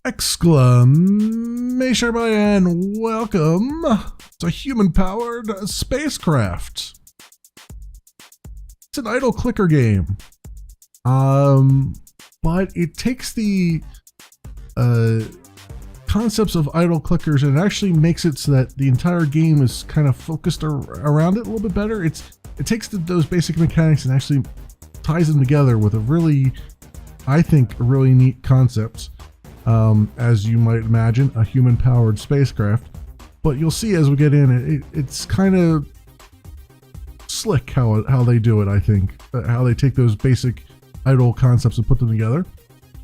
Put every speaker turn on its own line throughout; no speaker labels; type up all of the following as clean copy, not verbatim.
Exclamation everybody, and welcome to human-powered Spacecraft. It's an idle clicker game, but it takes the concepts of idle clickers and it actually makes it so that the entire game is kind of focused around it a little bit better. It takes those basic mechanics and actually ties them together with a really, I think, a really neat concept. As you might imagine, a human-powered spacecraft. But you'll see as we get in, it's kind of slick how they do it, I think. How they take those basic idle concepts and put them together.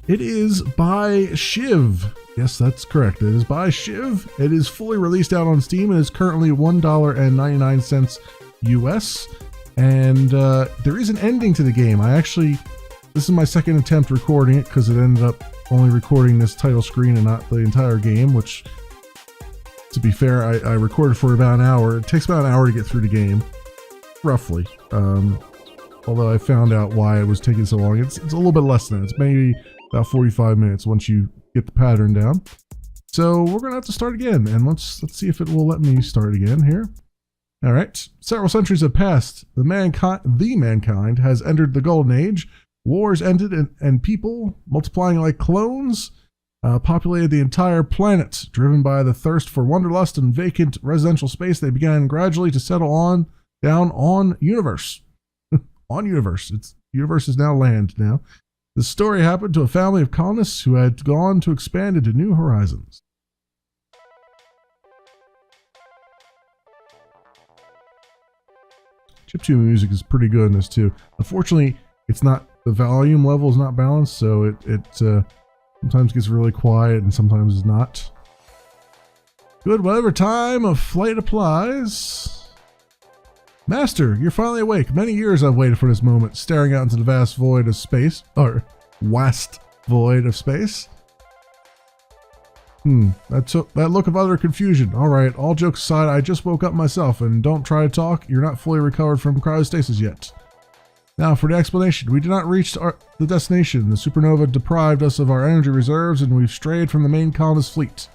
It is by Shiv. Yes, that's correct. It is by Shiv. It is fully released out on Steam. It is currently $1.99 US. And there is an ending to the game. This is my second attempt recording it because it ended up only recording this title screen and not the entire game, which, to be fair, I recorded for about an hour. It takes about an hour to get through the game, roughly. Although I found out why it was taking so long. It's a little bit less than that. It's maybe about 45 minutes once you get the pattern down. So we're gonna have to start again, and let's see if it will let me start again here. All right. Several centuries have passed. The mankind has entered the Golden Age. Wars ended and people, multiplying like clones, populated the entire planet. Driven by the thirst for wanderlust and vacant residential space, they began gradually to settle down on universe. On universe. Universe is now land now. The story happened to a family of colonists who had gone to expand into new horizons. Chiptune music is pretty good in this too. Unfortunately, the volume level is not balanced, so it sometimes gets really quiet and sometimes is not. Good, whatever time of flight applies. Master, you're finally awake. Many years I've waited for this moment, staring out into the vast void of space, or vast void of space. That look of utter confusion. All right, all jokes aside, I just woke up myself, and don't try to talk. You're not fully recovered from cryostasis yet. Now for the explanation. We did not reach the destination. The supernova deprived us of our energy reserves and we've strayed from the main colonist fleet.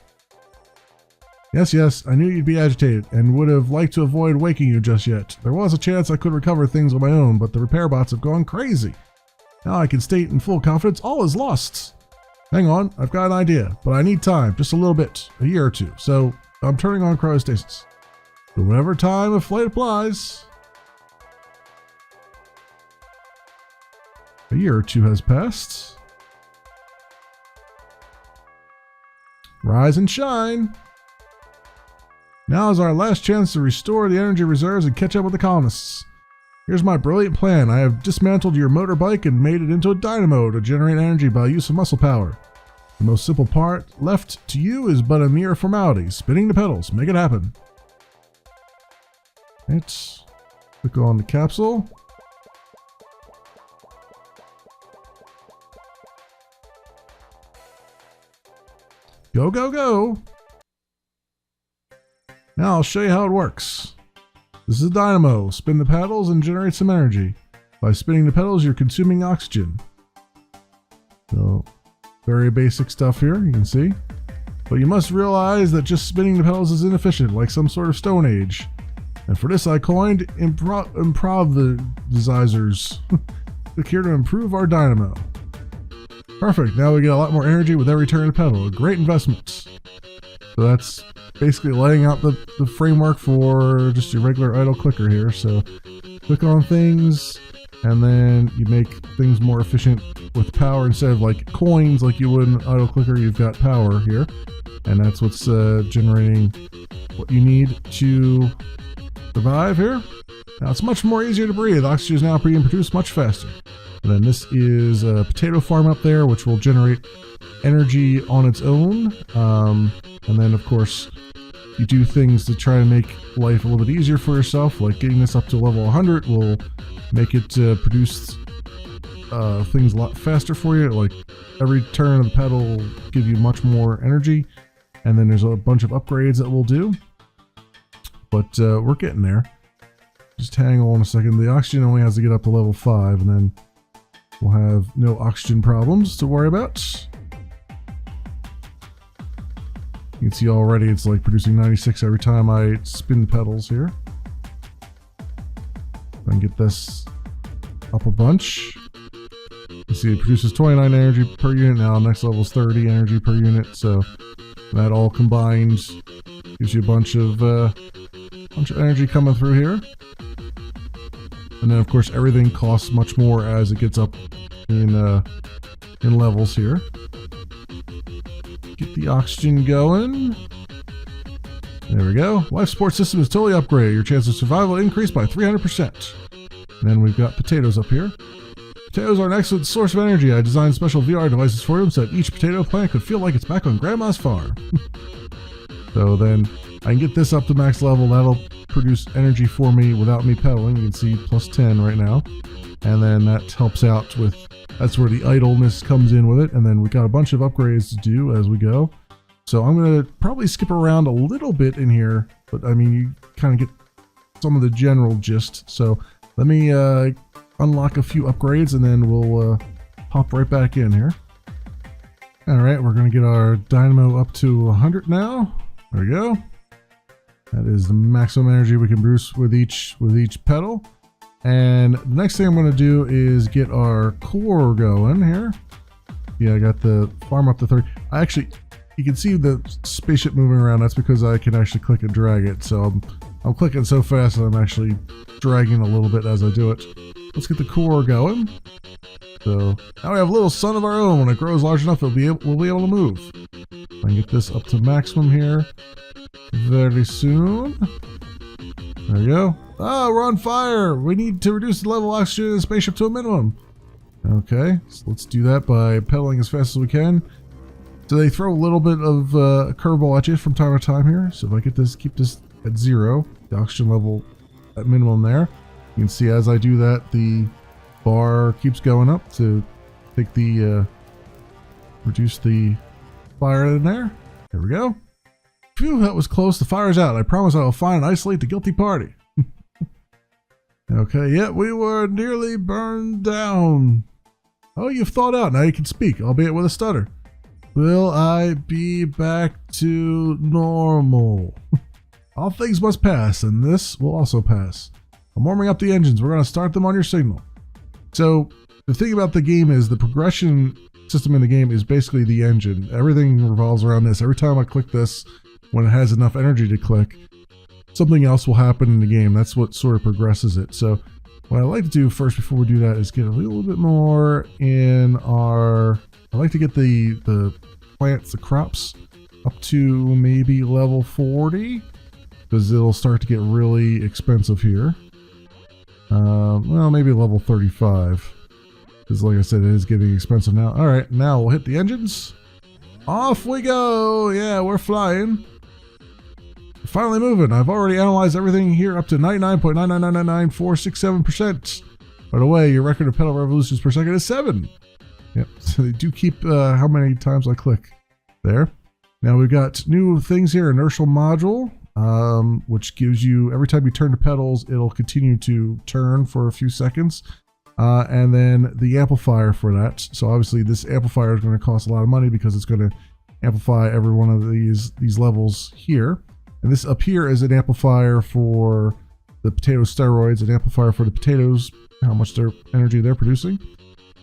Yes, I knew you'd be agitated and would have liked to avoid waking you just yet. There was a chance I could recover things on my own, but the repair bots have gone crazy. Now I can state in full confidence all is lost. Hang on, I've got an idea, but I need time, just a little bit, a year or two. So I'm turning on cryostasis. But whenever time of flight applies. A year or two has passed. Rise and shine. Now is our last chance to restore the energy reserves and catch up with the colonists. Here's my brilliant plan. I have dismantled your motorbike and made it into a dynamo to generate energy by use of muscle power. The most simple part left to you is but a mere formality. Spinning the pedals. Make it happen. Let's click on the capsule. Go, go, go. Now I'll show you how it works. This is a dynamo. Spin the pedals and generate some energy. By spinning the pedals, you're consuming oxygen. So, very basic stuff here, you can see. But you must realize that just spinning the pedals is inefficient, like some sort of Stone Age. And for this I coined improvisers. Click here to improve our dynamo. Perfect, now we get a lot more energy with every turn of the pedal. A great investment. So that's basically laying out the framework for just your regular idle clicker here. So click on things, and then you make things more efficient with power. Instead of like coins like you would in an idle clicker, you've got power here. And that's what's generating what you need to survive here. Now it's much more easier to breathe. Oxygen is now being produced much faster. And then this is a potato farm up there, which will generate energy on its own. And then, of course, you do things to try to make life a little bit easier for yourself, like getting this up to level 100 will make it produce things a lot faster for you. Like every turn of the pedal will give you much more energy. And then there's a bunch of upgrades that we'll do. But we're getting there. Just hang on a second. The oxygen only has to get up to level 5, and then we'll have no oxygen problems to worry about. You can see already it's like producing 96 every time I spin the pedals here. I can get this up a bunch. You see it produces 29 energy per unit now. Next level is 30 energy per unit. So that all combined gives you a bunch of energy coming through here. And then of course everything costs much more as it gets up in levels here. Get the oxygen going. There we go. Life support system is totally upgraded. Your chance of survival increased by 300%. And then we've got potatoes up here. Potatoes are an excellent source of energy. I designed special VR devices for them so that each potato plant could feel like it's back on Grandma's farm. So then I can get this up to max level. That'll produce energy for me without me pedaling. You can see plus 10 right now. And then that helps out with, that's where the idleness comes in with it. And then we got a bunch of upgrades to do as we go. So I'm going to probably skip around a little bit in here, but I mean, you kind of get some of the general gist. So let me unlock a few upgrades and then we'll hop right back in here. All right, we're going to get our dynamo up to 100 now. There we go. That is the maximum energy we can produce with each pedal. And the next thing I'm going to do is get our core going here. Yeah, I got the farm up to 30. You can see the spaceship moving around. That's because I can actually click and drag it. So I'm clicking so fast that I'm actually dragging a little bit as I do it. Let's get the core going. So now we have a little sun of our own. When it grows large enough, we'll be able to move. I can get this up to maximum here very soon. There we go. Ah, we're on fire. We need to reduce the level of oxygen in the spaceship to a minimum. Okay, so let's do that by pedaling as fast as we can. So they throw a little bit of a curveball at you from time to time here. So if I get this, keep this at 0, the oxygen level at minimum there. You can see as I do that, the bar keeps going up to take the, reduce the fire in there. There we go. Phew, that was close. The fire's out. I promise I will find and isolate the guilty party. Okay, yeah, we were nearly burned down. Oh, you've thawed out. Now you can speak, albeit with a stutter. Will I be back to normal? All things must pass, and this will also pass. I'm warming up the engines. We're going to start them on your signal. So, the thing about the game is the progression system in the game is basically the engine. Everything revolves around this. Every time I click this, when it has enough energy to click, something else will happen in the game. That's what sort of progresses it. So what I like to do first before we do that is get a little bit more in our, I like to get the plants, the crops up to maybe level 40 because it'll start to get really expensive here. Well, maybe level 35 because like I said, it is getting expensive now. All right, now we'll hit the engines. Off we go. Yeah, we're flying. Finally moving. I've already analyzed everything here up to 99.9999467%. By the way, your record of pedal revolutions per second is 7. Yep, so they do keep how many times I click there. Now we've got new things here, inertial module, which gives you, every time you turn the pedals, it'll continue to turn for a few seconds. And then the amplifier for that. So obviously this amplifier is going to cost a lot of money because it's going to amplify every one of these levels here. And this up here is an amplifier for the potato steroids, an amplifier for the potatoes, how much energy they're producing.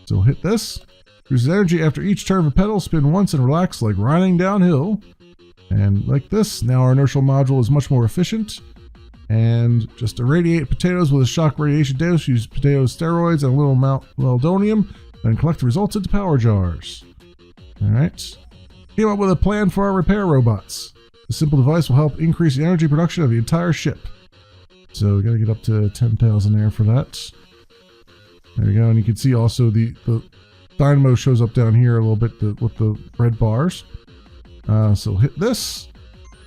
So we'll hit this. Produces energy after each turn of a pedal. Spin once and relax like riding downhill. And like this, now our inertial module is much more efficient. And just irradiate potatoes with a shock radiation dose. Use potato steroids and a little amount of meldonium. Then collect the results into power jars. Alright. Came up with a plan for our repair robots. The simple device will help increase the energy production of the entire ship. So we gotta get up to 10,000 there for that. There we go, and you can see also the dynamo shows up down here a little bit with the red bars. So hit this.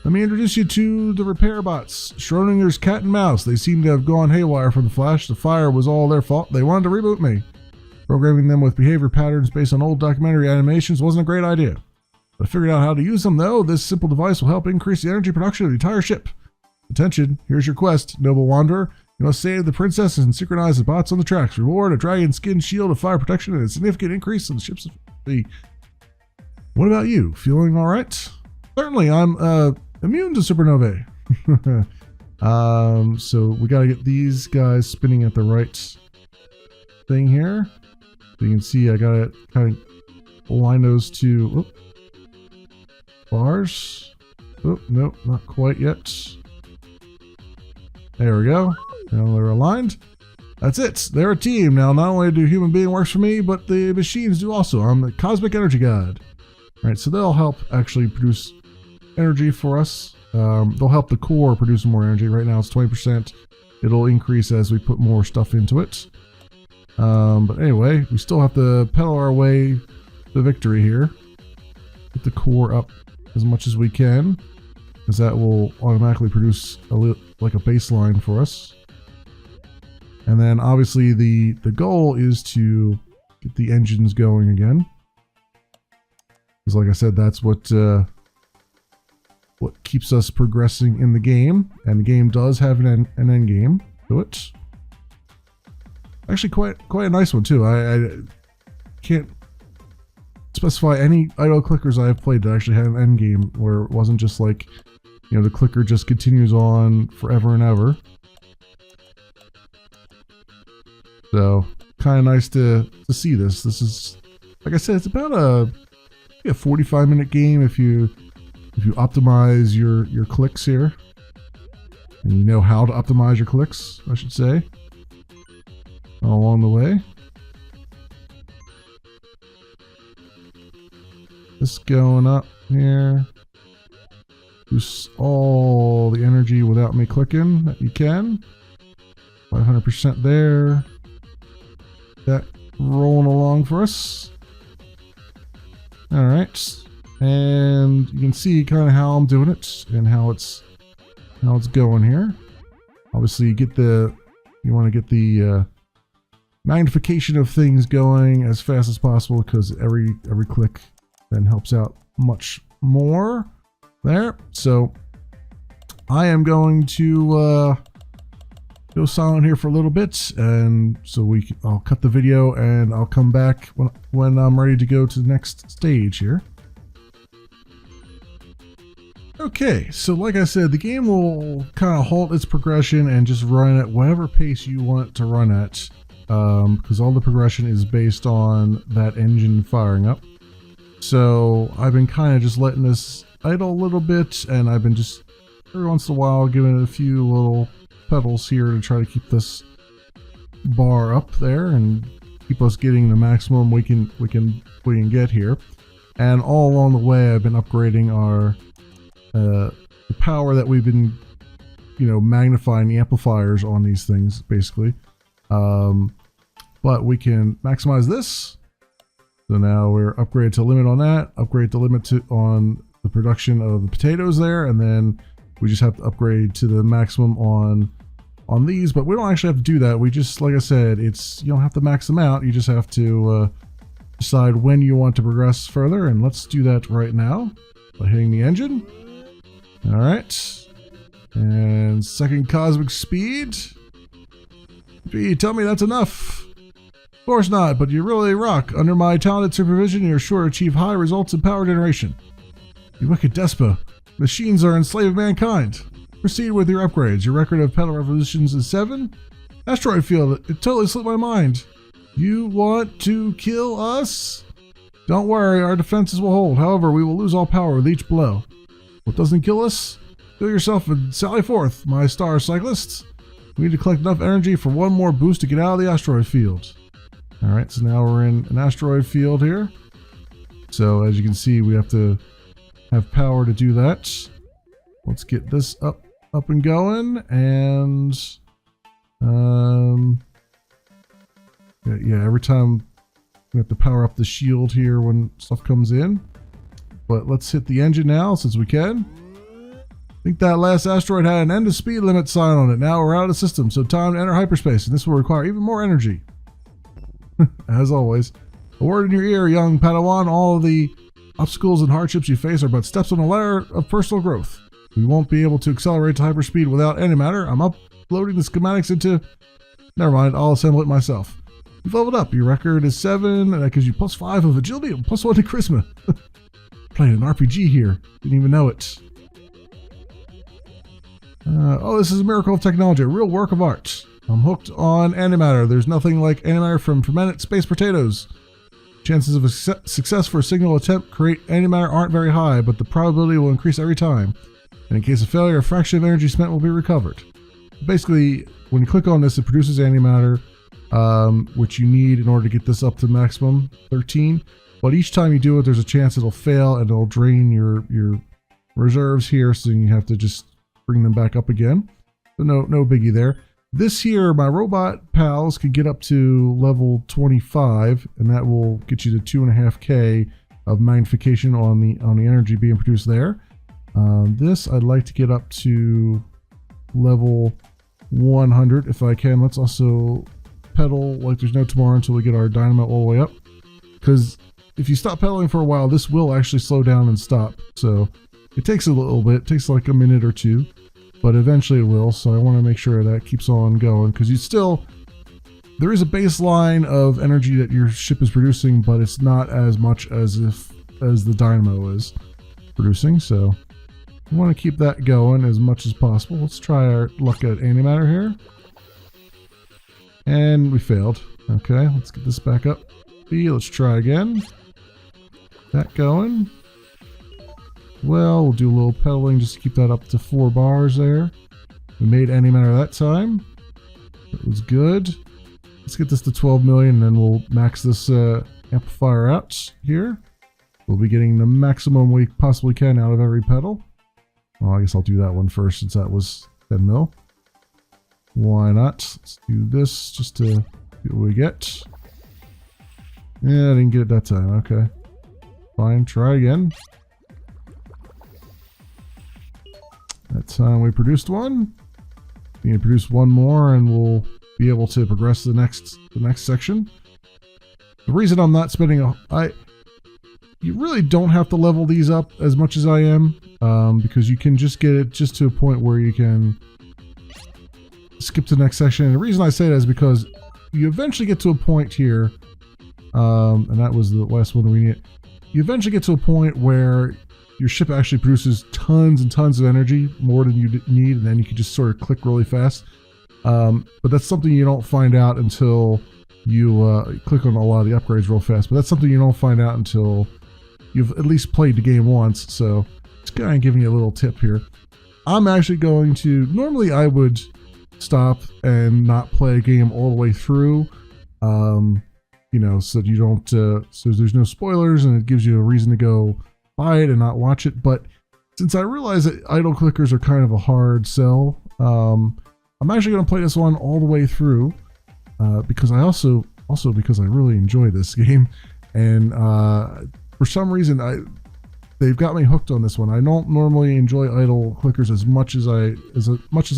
Let me introduce you to the repair bots. Schrodinger's cat and mouse. They seem to have gone haywire from the flash. The fire was all their fault. They wanted to reboot me. Programming them with behavior patterns based on old documentary animations wasn't a great idea. I figured out how to use them though. This simple device will help increase the energy production of the entire ship. Attention, here's your quest, noble wanderer. You must save the princess and synchronize the bots on the tracks. Reward: a dragon skin shield of fire protection and a significant increase in the ship's efficiency. What about you? Feeling alright? Certainly, I'm immune to supernovae. So we gotta get these guys spinning at the right thing here. So you can see I gotta kind of align those two bars. Oh, nope, not quite yet. There we go. Now they're aligned. That's it. They're a team. Now, not only do human being works for me, but the machines do also. I'm the cosmic energy god. All right, so they'll help actually produce energy for us. They'll help the core produce more energy. Right now it's 20%. It'll increase as we put more stuff into it. But anyway, we still have to pedal our way to victory here. Get the core up as much as we can, because that will automatically produce like a baseline for us. And then obviously the goal is to get the engines going again. Because like I said, that's what keeps us progressing in the game. And the game does have an end game to it. Actually quite a nice one too. I can't specify any idle clickers I have played that actually had an end game where it wasn't just like, you know, the clicker just continues on forever and ever. So kind of nice to see this. This is, like I said, it's about a 45-minute game if you optimize your clicks here, and you know how to optimize your clicks, I should say, all along the way. Just going up here. Boost all the energy without me clicking that you can. 500% there. That rolling along for us. All right, and you can see kind of how I'm doing it and how it's going here. Obviously, you want to get the magnification of things going as fast as possible, because every click then helps out much more there. So I am going to go silent here for a little bit, and so I'll cut the video and I'll come back when I'm ready to go to the next stage here. Okay, so like I said, the game will kind of halt its progression and just run at whatever pace you want it to run at, because all the progression is based on that engine firing up. So I've been kind of just letting this idle a little bit, and I've been just every once in a while giving it a few little pedals here to try to keep this bar up there and keep us getting the maximum we can get here. And all along the way, I've been upgrading our the power that we've been, you know, magnifying the amplifiers on these things basically. But we can maximize this. So now we're upgraded to limit on that, upgrade the limit on the production of the potatoes there, and then we just have to upgrade to the maximum on these, but we don't actually have to do that. We just, like I said, you don't have to max them out. You just have to decide when you want to progress further, and let's do that right now by hitting the engine. All right, and second cosmic speed. Gee, tell me that's enough. Of course not, but you really rock. Under my talented supervision, you're sure to achieve high results in power generation. You wicked despot. Machines are enslaved mankind. Proceed with your upgrades. Your record of pedal revolutions is 7. Asteroid field, it totally slipped my mind. You want to kill us? Don't worry, our defenses will hold. However, we will lose all power with each blow. What doesn't kill us? Kill yourself and sally forth, my star cyclists. We need to collect enough energy for one more boost to get out of the asteroid field. Alright, so now we're in an asteroid field here. So as you can see, we have to have power to do that. Let's get this up and going, and yeah, every time we have to power up the shield here when stuff comes in. But let's hit the engine now since we can. I think that last asteroid had an end of speed limit sign on it. Now we're out of the system, so time to enter hyperspace, and this will require even more energy. As always, a word in your ear, young Padawan. All of the obstacles and hardships you face are but steps on the ladder of personal growth. We won't be able to accelerate to hyperspeed without antimatter. I'm uploading the schematics into... Never mind, I'll assemble it myself. You've leveled up. Your record is 7, and that gives you +5 of agility and +1 to charisma. Playing an RPG here. Didn't even know it. Oh, this is a miracle of technology, a real work of art. I'm hooked on antimatter. There's nothing like antimatter from fermented space potatoes. Chances of a success for a signal attempt create antimatter aren't very high, but the probability will increase every time. And in case of failure, a fraction of energy spent will be recovered. Basically, when you click on this, it produces antimatter, which you need in order to get this up to maximum 13. But each time you do it, there's a chance it'll fail and it'll drain your reserves here, so you have to just bring them back up again. So no biggie there. This here, my robot pals can get up to level 25, and that will get you to 2.5K of magnification on the energy being produced there. This I'd like to get up to level 100 if I can. Let's also pedal like there's no tomorrow until we get our dynamo all the way up, because if you stop pedaling for a while, this will actually slow down and stop. So it takes a little bit, it takes like a minute or two, but eventually it will. So I want to make sure that keeps on going, because there is a baseline of energy that your ship is producing, but it's not as much as the dynamo is producing. So I want to keep that going as much as possible. Let's try our luck at antimatter here. And we failed. Okay, let's get this back up. Let's try again. That going. Well, we'll do a little pedaling just to keep that up to 4 bars there. We made antimatter that time. That was good. Let's get this to 12 million and then we'll max this amplifier out here. We'll be getting the maximum we possibly can out of every pedal. Well, I guess I'll do that one first since that was 10 mil. Why not? Let's do this just to see what we get. Yeah, I didn't get it that time. Okay. Fine. Try again. That time we produced one. We need to produce one more and we'll be able to progress to the next section. The reason I'm not spending you really don't have to level these up as much as I am, because you can just get it just to a point where you can skip to the next section. And the reason I say that is because you eventually get to a point here, and that was the last one we need. You eventually get to a point where your ship actually produces tons and tons of energy, more than you need, and then you can just sort of click really fast. But that's something you don't find out until you click on a lot of the upgrades real fast. But that's something you don't find out until you've at least played the game once. So it's kind of giving you a little tip here. I'm actually going to, normally I would stop and not play a game all the way through, you know, so you don't, so there's no spoilers and it gives you a reason to go buy it and not watch it. But since I realize that idle clickers are kind of a hard sell, I'm actually going to play this one all the way through, because I also because I really enjoy this game, and for some reason they've got me hooked on this one. I don't normally enjoy idle clickers as much as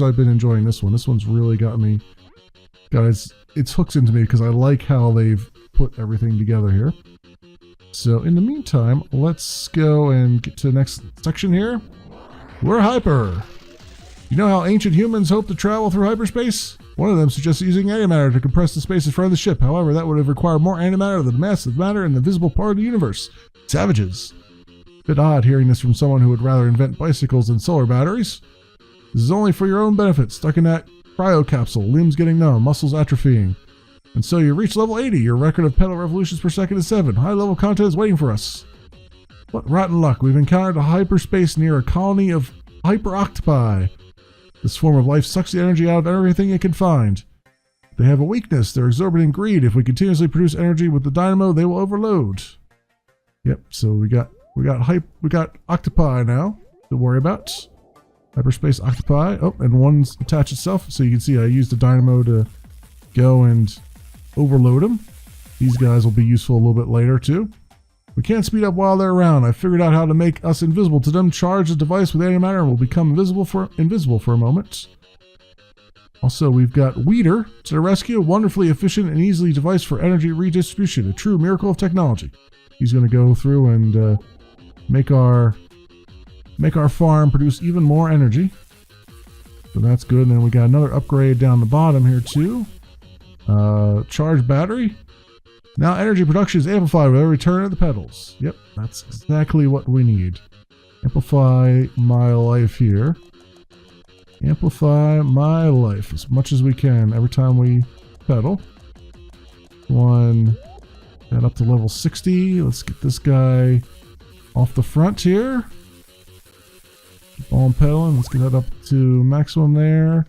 I've been enjoying this one. This one's really got me, guys. It's hooked into me because I like how they've put everything together here. So in the meantime, let's go and get to the next section here. We're hyper. You know how ancient humans hoped to travel through hyperspace? One of them suggested using antimatter to compress the space in front of the ship. However, that would have required more antimatter than the mass of matter in the visible part of the universe. Savages. Bit odd hearing this from someone who would rather invent bicycles than solar batteries. This is only for your own benefit. Stuck in that cryo capsule, limbs getting numb, muscles atrophying. And so you reach level 80. Your record of pedal revolutions per second is 7. High level content is waiting for us. What rotten luck. We've encountered a hyperspace near a colony of hyperoctopi. This form of life sucks the energy out of everything it can find. They have a weakness. They're exorbitant greed. If we continuously produce energy with the dynamo, they will overload. Yep, so we got octopi now to worry about. Hyperspace octopi. Oh, and one's attached itself. So you can see I used the dynamo to go and overload them. These guys will be useful a little bit later too. We can't speed up while they're around. I figured out how to make us invisible to them. Charge the device with antimatter and we'll become invisible for a moment. Also, we've got Weeder to the rescue. Wonderfully efficient and easily device for energy redistribution. A true miracle of technology. He's going to go through and make our farm produce even more energy. So that's good. And then we got another upgrade down the bottom here too. Charge battery. Now energy production is amplified with every turn of the pedals. Yep, that's exactly what we need. Amplify my life here. Amplify my life as much as we can every time we pedal. One, that up to level 60. Let's get this guy off the front here. Keep on pedaling. Let's get that up to maximum there.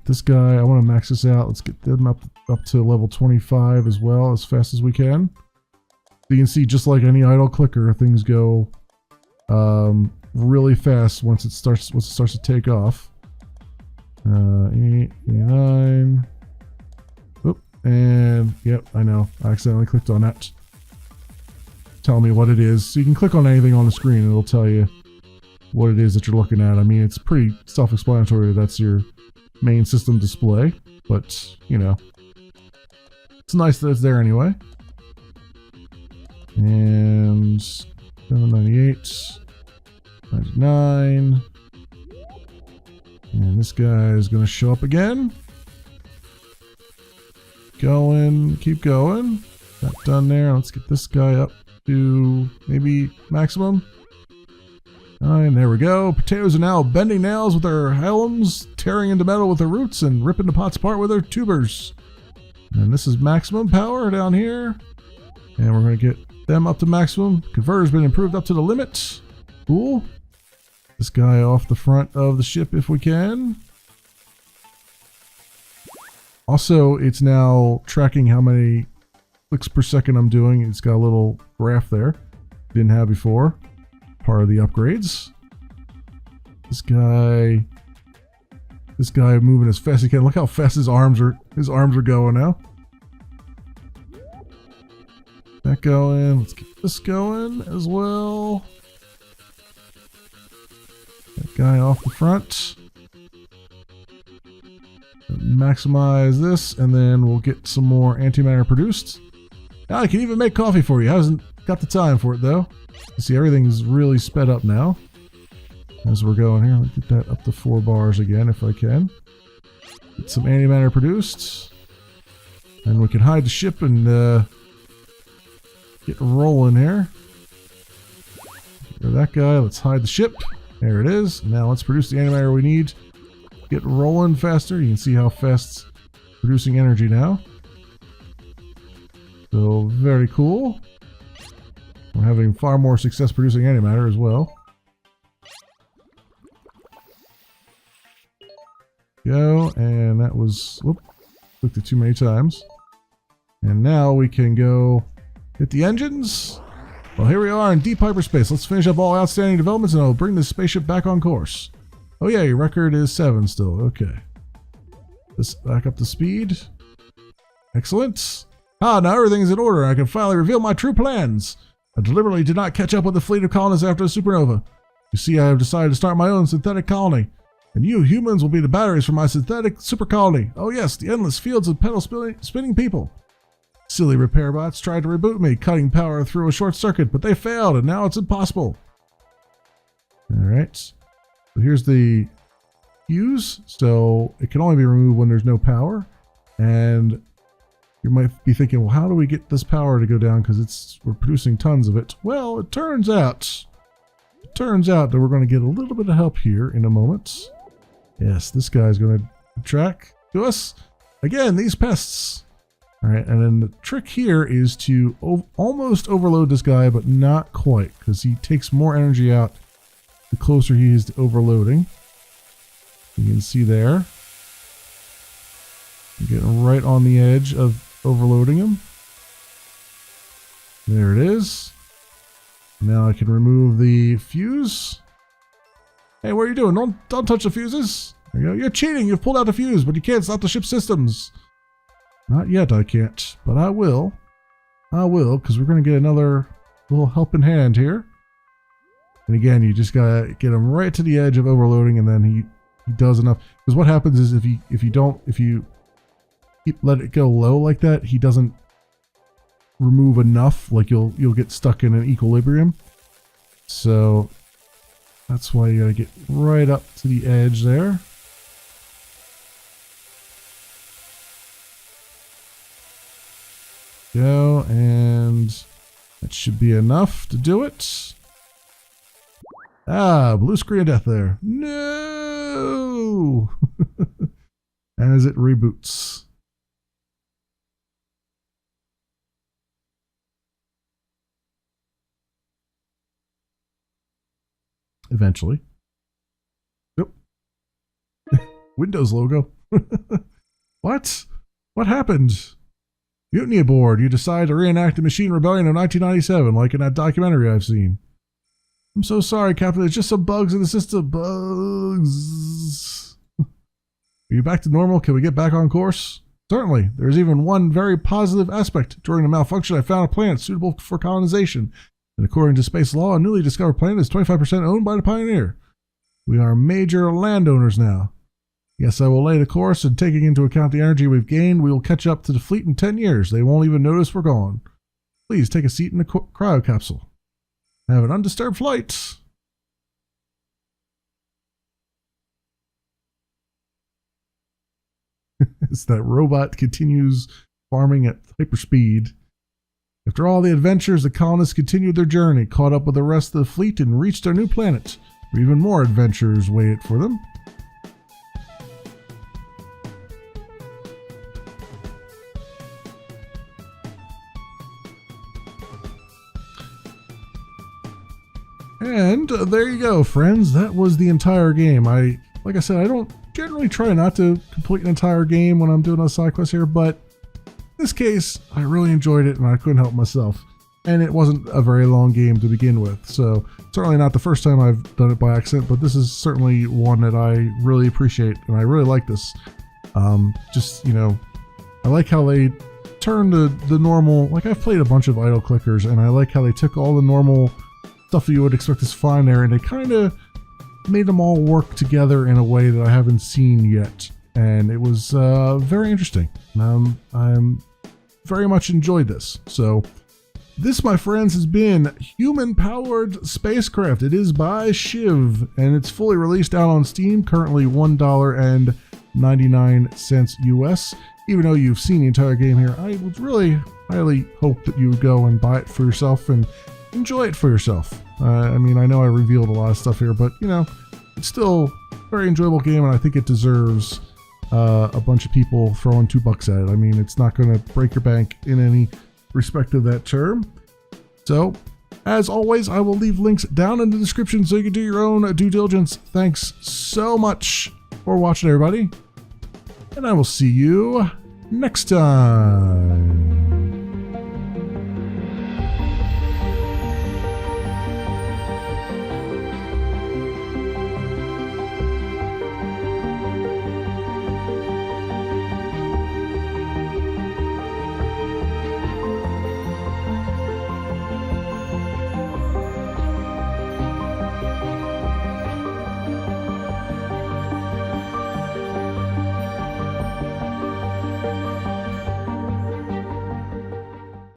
This guy, I want to max this out. Let's get them up to level 25 as well, as fast as we can. So you can see, just like any idle clicker, things go really fast once it starts to take off. 8, 9. Oop, and yep, I know, I accidentally clicked on that. Tell me what it is. So you can click on anything on the screen and it'll tell you what it is that you're looking at. I mean, it's pretty self-explanatory. That's your main system display, but you know, it's nice that it's there anyway. And 798, 99, and this guy is going to show up again. Going, keep going. That done there. Let's get this guy up to maybe maximum. And there we go. Potatoes are now bending nails with their helms, tearing into metal with their roots, and ripping the pots apart with their tubers. And this is maximum power down here. And we're going to get them up to maximum. Converter's been improved up to the limit. Cool. This guy off the front of the ship if we can. Also, it's now tracking how many clicks per second I'm doing. It's got a little graph there. Didn't have before. Part of the upgrades. This guy moving as fast as he can. Look how fast his arms are going now. That going. Let's get this going as well. That guy off the front. Maximize this, and then we'll get some more antimatter produced. Now I can even make coffee for you. I haven't got the time for it though. You see, everything's really sped up now as we're going here. Let's get that up to 4 bars again if I can. Get some antimatter produced, and we can hide the ship and get rolling here. Get that guy. Let's hide the ship. There it is. Now let's produce the antimatter we need. Get rolling faster. You can see how fast it's producing energy now. So very cool. We're having far more success producing antimatter as well. Go, and that was, whoop, clicked it too many times. And now we can go hit the engines. Well, here we are in deep hyperspace. Let's finish up all outstanding developments and I'll bring this spaceship back on course. Oh yeah, your record is 7 still. Okay. Let's back up to speed. Excellent. Ah, now everything is in order. I can finally reveal my true plans. I deliberately did not catch up with the fleet of colonists after the supernova. You see, I have decided to start my own synthetic colony. And you humans will be the batteries for my synthetic super colony. Oh yes, the endless fields of pedal spinning people. Silly repair bots tried to reboot me, cutting power through a short circuit, but they failed, and now it's impossible. Alright. So here's the fuse. So it can only be removed when there's no power. And you might be thinking, well, how do we get this power to go down? Because we're producing tons of it. Well, it turns out that we're going to get a little bit of help here in a moment. Yes, this guy's going to track to us. Again, these pests. All right, and then the trick here is to almost overload this guy, but not quite, because he takes more energy out the closer he is to overloading. You can see there. You're getting right on the edge of overloading him. There it is. Now I can remove the fuse. Hey, what are you doing? Don't touch the fuses. There you go. You're cheating. You've pulled out the fuse, but you can't stop the ship's systems. Not yet, I can't, but I will. I will, because we're going to get another little helping hand here. And again, you just gotta get him right to the edge of overloading, and then he does enough. Because what happens is if you let it go low like that, he doesn't remove enough. Like you'll get stuck in an equilibrium. So that's why you gotta get right up to the edge there. Go, and that should be enough to do it. Ah, blue screen of death there. No! As it reboots. Eventually. Yep. Windows logo. What? What happened? Mutiny aboard. You decide to reenact the machine rebellion of 1997, like in that documentary I've seen. I'm so sorry, Captain. It's just some bugs in the system. Bugs. Are you back to normal? Can we get back on course? Certainly. There's even one very positive aspect. During the malfunction, I found a planet suitable for colonization. And according to space law, a newly discovered planet is 25% owned by the Pioneer. We are major landowners now. Yes, I will lay the course, and taking into account the energy we've gained, we will catch up to the fleet in 10 years. They won't even notice we're gone. Please take a seat in the cryo capsule. Have an undisturbed flight. As that robot continues farming at hyperspeed. After all the adventures, the colonists continued their journey, caught up with the rest of the fleet, and reached their new planet, where even more adventures waited for them. And there you go, friends. That was the entire game. Like I said, I don't generally try not to complete an entire game when I'm doing a side quest here, but in this case, I really enjoyed it and I couldn't help myself. And it wasn't a very long game to begin with, so certainly not the first time I've done it by accident, but this is certainly one that I really appreciate, and I really like this. Just, you know, I like how they turned the normal, like I've played a bunch of idle clickers, and I like how they took all the normal stuff that you would expect to find there, and they kind of made them all work together in a way that I haven't seen yet, and it was very interesting. I'm very much enjoyed this. So this, my friends, has been Human-Powered Spacecraft. It is by Shiv, and it's fully released out on Steam, currently $1.99 US. Even though you've seen the entire game here, I would really highly hope that you would go and buy it for yourself and enjoy it for yourself. I mean, I know I revealed a lot of stuff here, but, you know, it's still a very enjoyable game, and I think it deserves a bunch of people throwing $2 at it. I mean, it's not going to break your bank in any respect of that term. So, as always, I will leave links down in the description so you can do your own due diligence. Thanks so much for watching, everybody, and I will see you next time.